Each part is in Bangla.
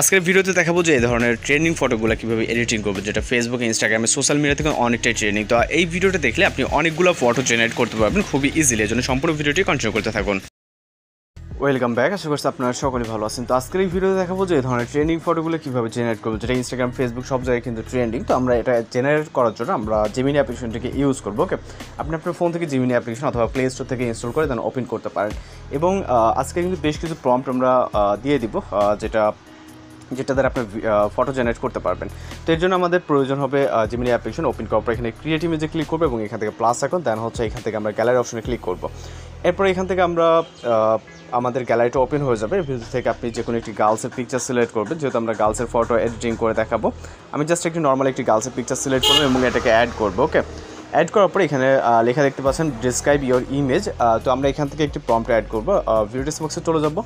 আজকের ভিডিওতে দেখাবো যে এই ধরনের ট্রেন্ডিং ফটোগুলো কীভাবে এডিটিং করবে, যেটা ফেসবুক ইনস্টাগ্রামে সোশ্যাল মিডিয়া থেকে অনেকটাই ট্রেন্ডিং। তো এই ভিডিওটা দেখলে আপনি অনেকগুলো ফটো জেনারেট করতে পারবেন খুবই ইজিলি। এর জন্য সম্পূর্ণ ভিডিওটি কন্টিনিউ করতে থাকুন। ওয়েলকাম ব্যাক, আশা করছি আপনারা সকলেই ভালো আছেন। তো আজকের এই ভিডিওতে দেখাবো যে এই ধরনের ট্রেন্ডিং ফটোগুলো কীভাবে জেনারেট করবো, যেটা ইনস্টাগ্রাম ফেসবুক সব জায়গায় কিন্তু ট্রেন্ডিং। তো আমরা এটা জেনারেট করার জন্য আমরা জেমিনি অ্যাপ্লিকেশনটাকে ইউজ করবো। ওকে, আপনি আপনার ফোন থেকে জেমিনি অ্যাপ্লিকেশন অথবা প্লে স্টোর থেকে ইনস্টল করে দেন ওপেন করতে পারেন। এবং আজকে কিন্তু বেশ কিছু প্রম্পট আমরা দিয়ে দিব যেটা দ্বারা আপনি ফটো জেনারেট করতে পারবেন। তো এর জন্য আমাদের প্রয়োজন হবে জেমিনি অ্যাপ্লিকেশন ওপেন করার পর এখানে ক্রিয়েট ইমেজে ক্লিক করবো এবং এখান থেকে প্লাস আইকন, দেন হচ্ছে এখান থেকে আমরা গ্যালারি অপশনে ক্লিক করবো। এরপর এখান থেকে আমরা আমাদের গ্যালারিটা ওপেন হয়ে যাবে। ভিডিও থেকে আপনি যে কোনো একটি গার্লসের পিকচার সিলেক্ট করবেন, যেহেতু আমরা গার্লসের ফটো এডিটিং করে দেখাবো। আমি জাস্ট একটি নর্মাল একটি গার্লসের পিকচার সিলেক্ট করবো এবং এটাকে অ্যাড করবো। ওকে, অ্যাড করার পরে এখানে লেখা দেখতে পাচ্ছেন ডিসক্রাইব ইওর ইমেজ। তো আমরা এখান থেকে একটি প্রম্পট অ্যাড করবো। ভিডিও ডেসক্রিপশন বক্সে চলে যাব,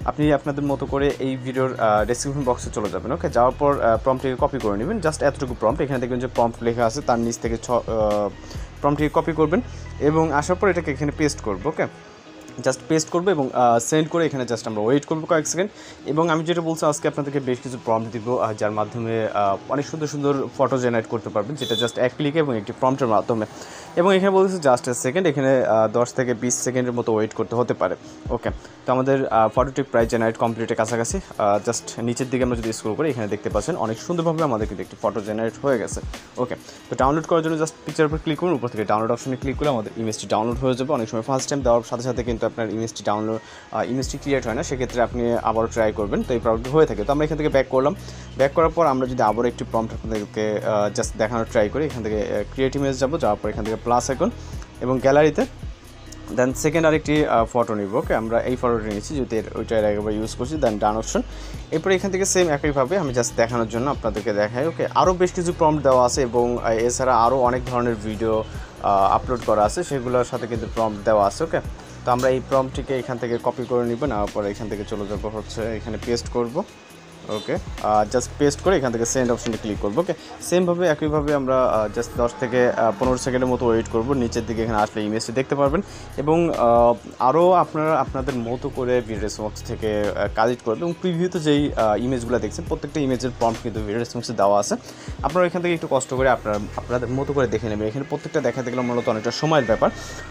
আপনি আপনাদের মতো করে এই ভিডিওর ডেসক্রিপশন বক্সে চলে যাবেন। ওকে, যাওয়ার পর প্রম্পটটিকে কপি করে নেবেন, জাস্ট এতটুকু প্রম্পট। এখানে দেখবেন যে প্রম্পট লেখা আছে, তার নিচ থেকে প্রম্পটটিকে কপি করবেন এবং আসার পর এটাকে এখানে পেস্ট করবো। ওকে, জাস্ট পেস্ট করবো এবং সেন্ড করে এখানে জাস্ট আমরা ওয়েট করবো কয়েক সেকেন্ড। এবং আমি যেটা বলছি, আজকে আপনাদেরকে বেশ কিছু প্রম্পট দিব যার মাধ্যমে অনেক সুন্দর সুন্দর ফটো জেনারেট করতে পারবেন, যেটা জাস্ট এক ক্লিকে এবং একটি প্রম্পটের মাধ্যমে। এবং এখানে বলতেছে জাস্ট এ সেকেন্ড, এখানে 10 থেকে 20 সেকেন্ডের মতো ওয়েট করতে হতে পারে। ওকে, তো আমাদের ফটোটি প্রায় জেনারেট কমপ্লিটের কাছাকাছি। জাস্ট নিচের দিকে আমরা যদি স্ক্রল করি, এখানে দেখতে পাচ্ছেন অনেক সুন্দরভাবে আমাদের কিন্তু একটি ফটো জেনারেট হয়ে গেছে। ওকে, তো ডাউনলোড করার জন্য জাস্ট পিকচার উপর ক্লিক করুন, উপর থেকে ডাউনলোড অপশনে ক্লিক করলে আমাদের ইমেজটি ডাউনলোড হয়ে যাবে। অনেক সময় ফার্স্ট টাইম দেওয়ার সাথে সাথে কিন্তু আপনার ইমেজটি ক্রিয়েট হয় না, সেক্ষেত্রে আপনি আবারও ট্রাই করবেন। তো এই প্রবলেমটি হয়ে থাকে। তো আমরা এখান থেকে ব্যাক করলাম। ব্যাক করার পর আমরা যদি আবারও একটি প্রম্পট আপনাদেরকে জাস্ট দেখানোর ট্রাই করি, এখান থেকে ক্রিয়েট ইমেজ যাবো, যাওয়ার পর এখান থেকে প্লাস আইকন এবং গ্যালারিতে, দেন সেকেন্ড আরেকটি ফটো নিব। ওকে, আমরা এই ফটোটি নিয়েছি যদি ওইটা একবার ইউজ করছি, দেন ডান অপশন। এরপর এখান থেকে সেম একইভাবে আমি জাস্ট দেখানোর জন্য আপনাদেরকে দেখাই। ওকে, আরও বেশ কিছু প্রম্পট দেওয়া আছে এবং এছাড়া আরও অনেক ধরনের ভিডিও আপলোড করা আছে, সেগুলোর সাথে কিন্তু প্রম্পট দেওয়া আছে। ওকে, তো আমরা এই প্রম্পটটিকে এখান থেকে কপি করে নিব, নেওয়ার পরে এখান থেকে চলে যাবো হচ্ছে এখানে পেস্ট করব। ওকে, জাস্ট পেস্ট করে এখান থেকে সেন্ড অপশনে ক্লিক করবো। ওকে, সেমভাবে একইভাবে আমরা জাস্ট 10 থেকে 15 সেকেন্ডের মতো ওয়েট করব। নিচের দিকে এখানে আসলে ইমেজটি দেখতে পারবেন এবং আরও আপনারা আপনাদের মতো করে ভিডিও রেসপন্স থেকে কালেক্ট করবেন। এবং প্রিভিউতে যেই ইমেজগুলো দেখছেন, প্রত্যেকটা ইমেজের প্রম্পট কিন্তু ভিডিও রেসপন্সে দেওয়া আছে। আপনারা এখান থেকে একটু কষ্ট করে আপনাদের মতো করে দেখে নেবেন। এখানে প্রত্যেকটা দেখাতে গেলে মূলত অনেকটা সময়ের ব্যাপার।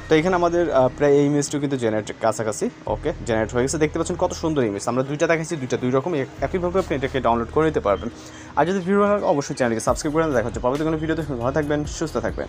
তো এখানে আমাদের প্রায় এই ইমেজটিও কিন্তু জেনারেট কাছাকাছি। ওকে, জেনারেট হয়ে গেছে, দেখতে পাচ্ছেন কত সুন্দর ইমেজ। আমরা দুইটা দেখাচ্ছি, দুই রকম, একইভাবে আপনি এটাকে ডাউনলোড করে নিতে পারবেন। আর যদি ভিডিও ভালো লাগে অবশ্যই চ্যানেলকে সাবস্ক্রাইব করে দেখা হচ্ছে পরবর্তী কোনো ভিডিওতে। ভালো থাকবেন, সুস্থ থাকবেন।